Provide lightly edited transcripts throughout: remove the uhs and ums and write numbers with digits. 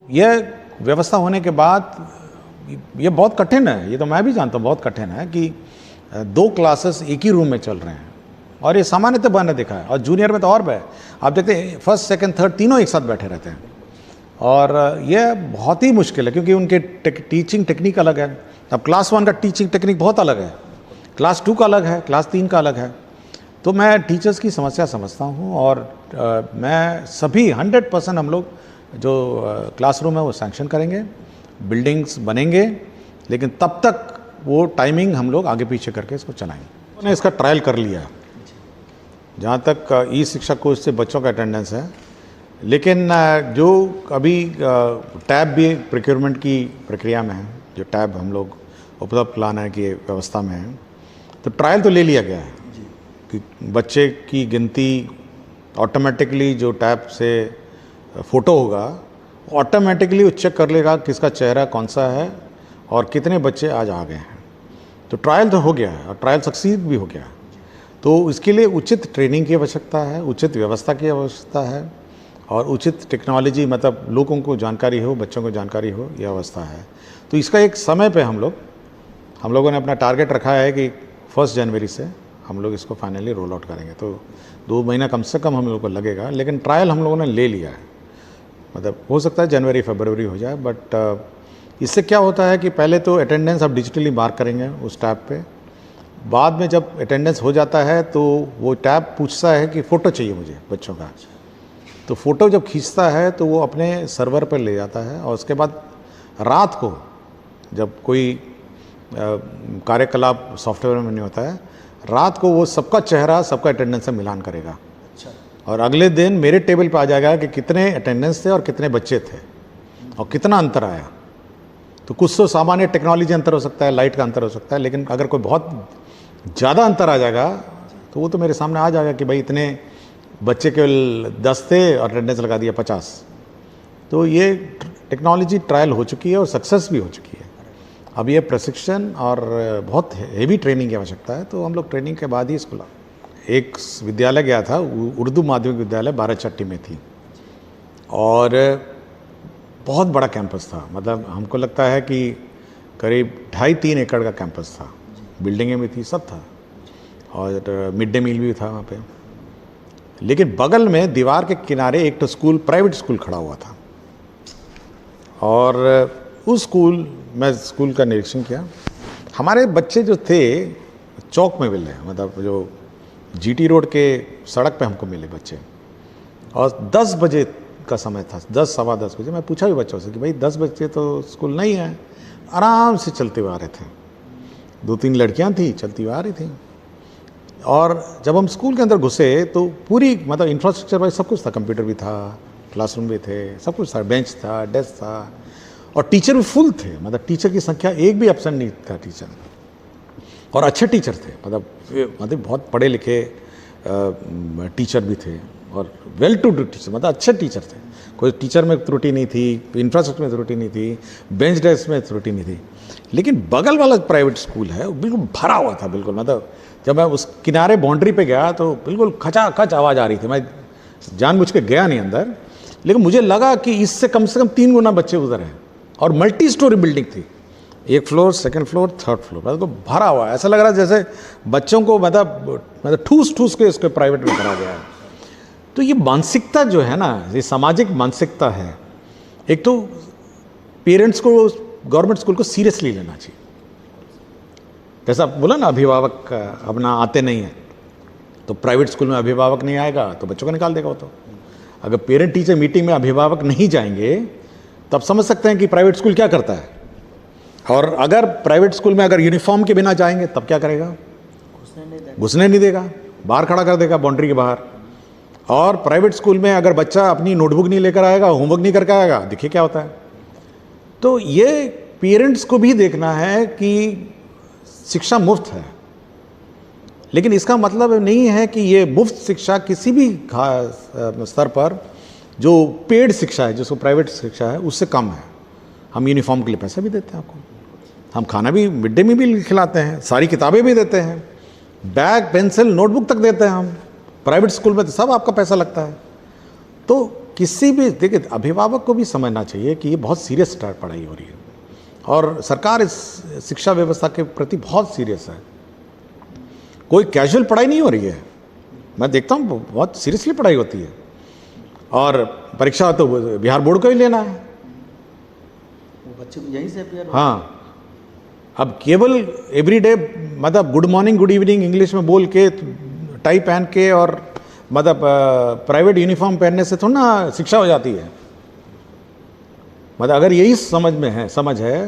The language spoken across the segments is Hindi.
यह व्यवस्था होने के बाद ये बहुत कठिन है, ये तो मैं भी जानता हूँ बहुत कठिन है कि 2 क्लासेस एक ही रूम में चल रहे हैं और ये सामान्यतः मैंने देखा है। और जूनियर में तो और भी है, आप देखते हैं फर्स्ट सेकंड थर्ड तीनों एक साथ बैठे रहते हैं और ये बहुत ही मुश्किल है क्योंकि उनके टीचिंग टेक्निक अलग है। अब क्लास 1 का टीचिंग टेक्निक बहुत अलग है, क्लास 2 का अलग है, क्लास 3 का अलग है। तो मैं टीचर्स की समस्या समझता हूँ और मैं सभी 100% हम लोग जो क्लासरूम है वो सैंक्शन करेंगे, बिल्डिंग्स बनेंगे, लेकिन तब तक वो टाइमिंग हम लोग आगे पीछे करके इसको चलाएंगे। उन्होंने इसका ट्रायल कर लिया जहाँ तक ई शिक्षा कोर्स से बच्चों का अटेंडेंस है, लेकिन जो अभी टैब भी प्रोक्योरमेंट की प्रक्रिया में है, जो टैब हम लोग उपलब्ध लाने की व्यवस्था में है, तो ट्रायल तो ले लिया गया है कि बच्चे की गिनती ऑटोमेटिकली जो टैब से फ़ोटो होगा ऑटोमेटिकली वो चेक कर लेगा किसका चेहरा कौन सा है और कितने बच्चे आज आ गए हैं। तो ट्रायल तो हो गया है और ट्रायल सक्सीड भी हो गया है। तो इसके लिए उचित ट्रेनिंग की आवश्यकता है, उचित व्यवस्था की आवश्यकता है और उचित टेक्नोलॉजी, मतलब लोगों को जानकारी हो, बच्चों को जानकारी हो, यह अवस्था है। तो इसका एक समय पे हम लोगों ने अपना टारगेट रखा है कि 1 जनवरी से हम लोग इसको फाइनली रोल आउट करेंगे। तो 2 महीना कम से कम हम लोग को लगेगा, लेकिन ट्रायल हम लोगों ने ले लिया है। मतलब हो सकता है जनवरी फरवरी हो जाए, बट इससे क्या होता है कि पहले तो अटेंडेंस आप डिजिटली मार्क करेंगे उस टैब पे, बाद में जब अटेंडेंस हो जाता है तो वो टैब पूछता है कि फ़ोटो चाहिए मुझे बच्चों का। तो फ़ोटो जब खींचता है तो वो अपने सर्वर पर ले जाता है और उसके बाद रात को जब कोई कार्यकलाप सॉफ्टवेयर में नहीं होता है, रात को वो सबका चेहरा सबका अटेंडेंस से मिलान करेगा और अगले दिन मेरे टेबल पे आ जाएगा कि कितने अटेंडेंस थे और कितने बच्चे थे और कितना अंतर आया। तो कुछ तो सामान्य टेक्नोलॉजी अंतर हो सकता है, लाइट का अंतर हो सकता है, लेकिन अगर कोई बहुत ज़्यादा अंतर आ जाएगा तो वो तो मेरे सामने आ जाएगा कि भाई इतने बच्चे केवल 10 थे और अटेंडेंस लगा दिया 50। तो ये टेक्नोलॉजी ट्रायल हो चुकी है और सक्सेस भी हो चुकी है। अब ये प्रशिक्षण और बहुत हेवी ट्रेनिंग की आवश्यकता है, तो हम लोग ट्रेनिंग के बाद ही इसको एक विद्यालय गया था, उर्दू माध्यमिक विद्यालय 12चट्टी में थी और बहुत बड़ा कैंपस था। मतलब हमको लगता है कि करीब 2.5-3 एकड़ का कैंपस था, बिल्डिंगें भी थी, सब था और मिड डे मील भी था वहाँ पे। लेकिन बगल में दीवार के किनारे एक तो स्कूल, प्राइवेट स्कूल खड़ा हुआ था और उस स्कूल का निरीक्षण किया। हमारे बच्चे जो थे चौक में मिले, मतलब जो जीटी रोड के सड़क पे हमको मिले बच्चे, और 10 बजे का समय था, 10 सवा 10 बजे। मैं पूछा भी बच्चों से कि भाई 10 बजे तो स्कूल नहीं है, आराम से चलते हुए आ रहे थे। 2-3 लड़कियां थी चलती हुई आ रही थी और जब हम स्कूल के अंदर घुसे तो पूरी मतलब इंफ्रास्ट्रक्चर वाइज सब कुछ था, कंप्यूटर भी था, क्लासरूम भी थे, सब कुछ था, बेंच था, डेस्क था और टीचर भी फुल थे। मतलब टीचर की संख्या एक भी एब्सेंट नहीं था टीचर, और अच्छे टीचर थे, मतलब बहुत पढ़े लिखे टीचर भी थे और वेल टू डू टीचर, मतलब अच्छे टीचर थे। कोई टीचर में त्रुटि नहीं थी, इंफ्रास्ट्रक्चर में त्रुटि नहीं थी, बेंच डेस्क में त्रुटि नहीं थी। लेकिन बगल वाला प्राइवेट स्कूल है वो बिल्कुल भरा हुआ था, बिल्कुल। मतलब जब मैं उस किनारे बाउंड्री पे गया तो बिल्कुल खचाखच आवाज़ आ रही थी। मैं जानबूझ के गया नहीं अंदर, लेकिन मुझे लगा कि इससे कम से कम 3 गुना बच्चे उधर हैं और मल्टी स्टोरी बिल्डिंग थी, 1 floor, 2nd floor, 3rd floor, मतलब भरा हुआ है। ऐसा लग रहा है जैसे बच्चों को मतलब ठूस के इसको प्राइवेट में करा गया है। तो ये मानसिकता जो है ना, ये सामाजिक मानसिकता है। एक तो पेरेंट्स को गवर्नमेंट स्कूल को सीरियसली लेना चाहिए। जैसा बोला ना, अभिभावक अपना आते नहीं है, तो प्राइवेट स्कूल में अभिभावक नहीं आएगा तो बच्चों को निकाल देगा वो। तो अगर पेरेंट टीचर मीटिंग में अभिभावक नहीं जाएंगे तब समझ सकते हैं कि प्राइवेट स्कूल क्या करता है। और अगर प्राइवेट स्कूल में अगर यूनिफॉर्म के बिना जाएंगे तब क्या करेगा? घुसने नहीं देगा, बाहर खड़ा कर देगा बाउंड्री के बाहर। और प्राइवेट स्कूल में अगर बच्चा अपनी नोटबुक नहीं लेकर आएगा, होमवर्क नहीं करके आएगा, देखिए क्या होता है। तो ये पेरेंट्स को भी देखना है कि शिक्षा मुफ्त है, लेकिन इसका मतलब नहीं है कि ये मुफ्त शिक्षा किसी भी स्तर पर जो पेड शिक्षा है, जिसको प्राइवेट शिक्षा है, उससे कम है। हम यूनिफॉर्म के लिए पैसा भी देते हैं आपको, हम खाना भी मिड डे मील भी खिलाते हैं, सारी किताबें भी देते हैं, बैग पेंसिल नोटबुक तक देते हैं हम। प्राइवेट स्कूल में तो सब आपका पैसा लगता है। तो किसी भी, देखिए अभिभावक को भी समझना चाहिए कि ये बहुत सीरियस पढ़ाई हो रही है और सरकार इस शिक्षा व्यवस्था के प्रति बहुत सीरियस है। कोई कैजुअल पढ़ाई नहीं हो रही है, मैं देखता हूँ बहुत सीरियसली पढ़ाई होती है। और परीक्षा तो बिहार बोर्ड को ही लेना है, बच्चे यहीं से अपेयर। हाँ, अब केवल एवरीडे मतलब good morning good evening English में बोल के, टाई पहन के और मतलब प्राइवेट यूनिफॉर्म पहनने से थोड़ा ना शिक्षा हो जाती है। मतलब अगर यही समझ है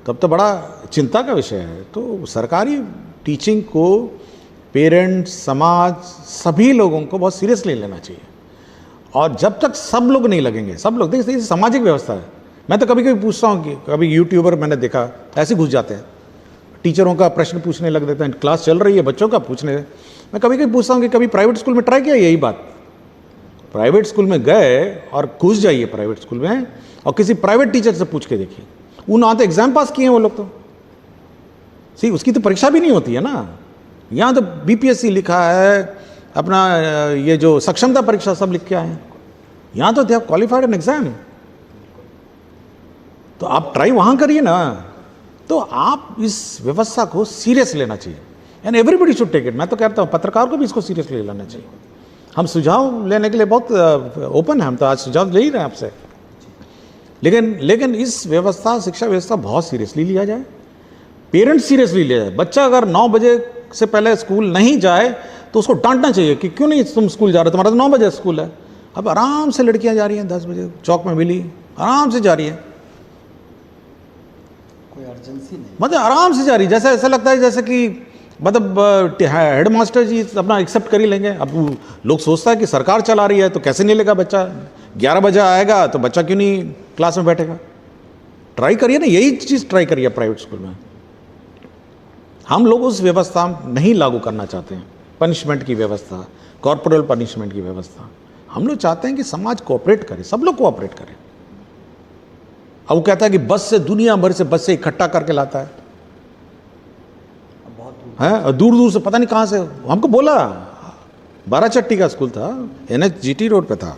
तब तो बड़ा चिंता का विषय है। तो सरकारी टीचिंग को पेरेंट्स, समाज, सभी लोगों को बहुत सीरियसली लेना चाहिए। और जब तक सब लोग नहीं लगेंगे, सब लोग, देखिए सामाजिक व्यवस्था है। मैं तो कभी कभी पूछता हूँ कि कभी यूट्यूबर मैंने देखा ऐसे घुस जाते हैं, टीचरों का प्रश्न पूछने लग देते हैं, क्लास चल रही है बच्चों का पूछने। मैं कभी कभी पूछता हूँ कि कभी प्राइवेट स्कूल में ट्राई किया यही बात? प्राइवेट स्कूल में गए और घुस जाइए प्राइवेट स्कूल में और किसी प्राइवेट टीचर से पूछ के देखिए, वो ना तो एग्जाम पास किए हैं वो लोग, तो सी उसकी तो परीक्षा भी नहीं होती है ना। यहाँ तो बीपीएससी लिखा है, अपना ये जो सक्षमता परीक्षा सब लिख के आए हैं। यहाँ तो they have qualified an exam. तो आप ट्राई वहाँ करिए ना। तो आप इस व्यवस्था को सीरियस लेना चाहिए and everybody should take it. मैं तो कहता हूँ पत्रकार को भी इसको सीरियसली लेना चाहिए। हम सुझाव लेने के लिए बहुत ओपन है, हम तो आज सुझाव ले ही रहे हैं आपसे। लेकिन इस व्यवस्था, शिक्षा व्यवस्था बहुत सीरियसली लिया जाए, पेरेंट्स सीरियसली लिया जाए। बच्चा अगर 9 बजे से पहले स्कूल नहीं जाए तो उसको डांटना चाहिए कि क्यों नहीं तुम स्कूल जा रहे हो, तुम्हारा तो 9 बजे स्कूल है। अब आराम से लड़कियां जा रही हैं 10 बजे, चौक में मिली, आराम से जा रही है, कोई अर्जेंसी नहीं, मतलब आराम से जा रही है। जैसे ऐसा लगता है जैसे कि मतलब हेड मास्टर जी अपना एक्सेप्ट कर ही लेंगे। अब लोग सोचता है कि सरकार चला रही है तो कैसे नहीं लेगा बच्चा, 11 बजे आएगा तो बच्चा क्यों नहीं क्लास में बैठेगा। ट्राई करिए ना, यही चीज़ ट्राई करिए प्राइवेट स्कूल में। हम लोग उस व्यवस्था नहीं लागू करना चाहते हैं, पनिशमेंट की व्यवस्था, कॉर्पोरल पनिशमेंट की व्यवस्था। हम लोग चाहते हैं कि समाज कोऑपरेट करे, सब लोग कोऑपरेट करें। अब वो कहता है कि बस से, दुनिया भर से बस से इकट्ठा करके लाता है, और दूर दूर से, पता नहीं कहाँ से। हमको बोला, बाराचट्टी का स्कूल था, NHGT रोड पे था,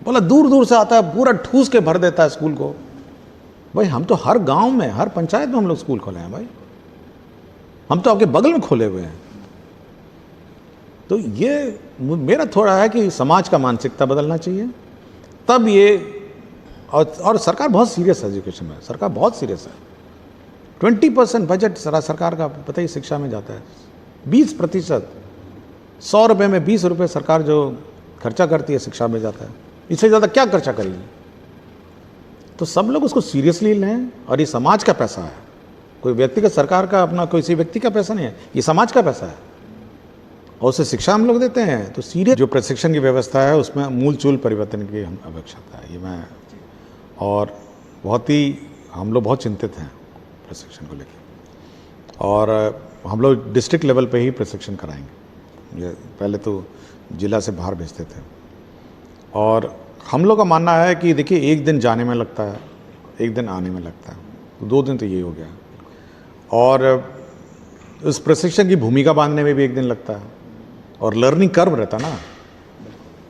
बोला दूर दूर से आता है, पूरा ठूस के भर देता है स्कूल को। भाई हम तो हर गांव में, हर पंचायत में हम लोग स्कूल खोले हैं भाई, हम तो आपके बगल में खोले हुए हैं। तो ये मेरा थोड़ा है कि समाज का मानसिकता बदलना चाहिए, तब ये। और सरकार बहुत सीरियस है एजुकेशन में, सरकार बहुत सीरियस है। 20% बजट सरकार का पता ही शिक्षा में जाता है, 20%, 100 रुपये में 20 रुपये सरकार जो खर्चा करती है शिक्षा में जाता है, इससे ज़्यादा क्या खर्चा करेगी। तो सब लोग उसको सीरियसली लें, और ये समाज का पैसा है, कोई व्यक्तिगत सरकार का, अपना किसी व्यक्ति का पैसा नहीं है, ये समाज का पैसा है, और उसे शिक्षा हम लोग देते हैं। तो सीरियस जो प्रशिक्षण की व्यवस्था है उसमें मूलचूल परिवर्तन की हम आवश्यकता है, ये मैं, और बहुत ही हम लोग बहुत चिंतित हैं प्रशिक्षण को लेकर। और हम लोग डिस्ट्रिक्ट लेवल पे ही प्रशिक्षण कराएंगे, ये पहले तो जिला से बाहर भेजते थे। और हम लोग का मानना है कि देखिए, एक दिन जाने में लगता है, एक दिन आने में लगता है, तो 2 दिन तो ये हो गया। और उस प्रशिक्षण की भूमिका बांधने में भी 1 दिन लगता है, और लर्निंग कर्व रहता ना।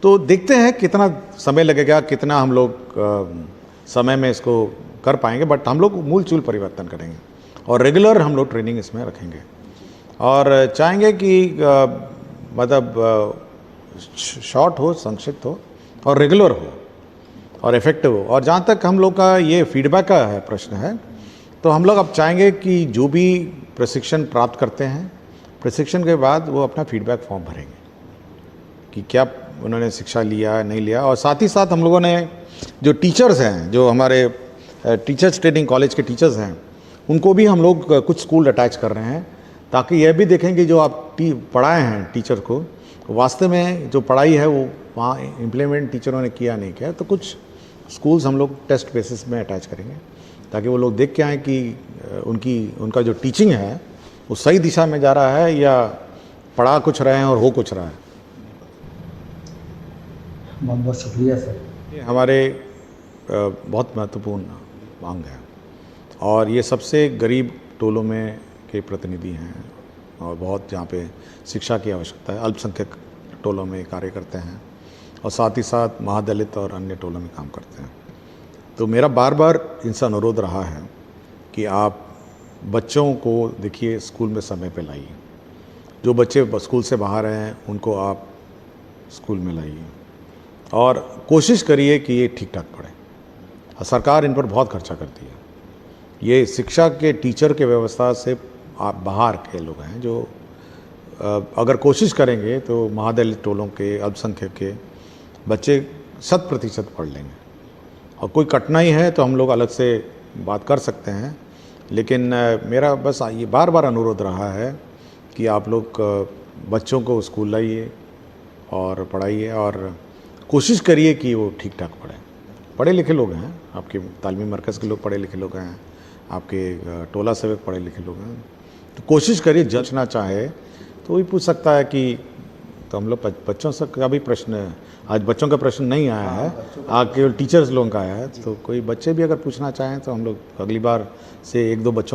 तो देखते हैं कितना समय लगेगा, कितना हम लोग समय में इसको कर पाएंगे, बट हम लोग मूलचूल परिवर्तन करेंगे, और रेगुलर हम लोग ट्रेनिंग इसमें रखेंगे, और चाहेंगे कि मतलब शॉर्ट हो, संक्षिप्त हो, और रेगुलर हो, और इफेक्टिव हो। और जहाँ तक हम लोग का ये फीडबैक का है, प्रश्न है, तो हम लोग अब चाहेंगे कि जो भी प्रशिक्षण प्राप्त करते हैं, प्रशिक्षण के बाद वो अपना फीडबैक फॉर्म भरेंगे कि क्या उन्होंने शिक्षा लिया, नहीं लिया। और साथ ही साथ हम लोगों ने जो टीचर्स हैं, जो हमारे टीचर्स ट्रेनिंग कॉलेज के टीचर्स हैं, उनको भी हम लोग कुछ स्कूल अटैच कर रहे हैं, ताकि यह भी देखें कि जो आप पढ़ाए हैं टीचर को, वास्तव में जो पढ़ाई है वो वहाँ इम्प्लीमेंट टीचरों ने किया नहीं किया। तो कुछ स्कूल्स हम लोग टेस्ट बेसिस में अटैच करेंगे, ताकि वो लोग देख के आएँ कि उनका जो टीचिंग है वो सही दिशा में जा रहा है, या पढ़ा कुछ रहे हैं और हो कुछ रहा है। बहुत बहुत शुक्रिया सर। ये हमारे बहुत महत्वपूर्ण मांग है, और ये सबसे गरीब टोलों में के प्रतिनिधि हैं, और बहुत जहाँ पे शिक्षा की आवश्यकता है, अल्पसंख्यक टोलों में कार्य करते हैं, और साथ ही साथ महादलित और अन्य टोलों में काम करते हैं। तो मेरा बार बार इनसे अनुरोध रहा है कि आप बच्चों को देखिए स्कूल में समय पे लाइए। जो बच्चे स्कूल से बाहर हैं उनको आप स्कूल में लाइए और कोशिश करिए कि ये ठीक ठाक पढ़े। और सरकार इन पर बहुत खर्चा करती है। ये शिक्षा के टीचर के व्यवस्था से आप बाहर के लोग हैं जो अगर कोशिश करेंगे तो महादलित टोलों के, अल्पसंख्यक के बच्चे 100% पढ़ लेंगे। और कोई कठिनाई है तो हम लोग अलग से बात कर सकते हैं, लेकिन मेरा बस ये बार बार अनुरोध रहा है कि आप लोग बच्चों को स्कूल लाइए और पढ़ाइए और कोशिश करिए कि वो ठीक ठाक पढ़ें। पढ़े लिखे लोग हैं, आपके तालीमी मरकज़ के लोग पढ़े लिखे लोग हैं, आपके टोला सेवक पढ़े लिखे लोग हैं। तो कोशिश करिए, जचना चाहे तो वही पूछ सकता है कि तो हम लोग बच्चों से का भी प्रश्न, आज बच्चों का प्रश्न नहीं आया है, आज केवल टीचर्स लोगों का आया है। तो कोई बच्चे भी अगर पूछना चाहें तो हम लोग अगली बार से 1-2 बच्चों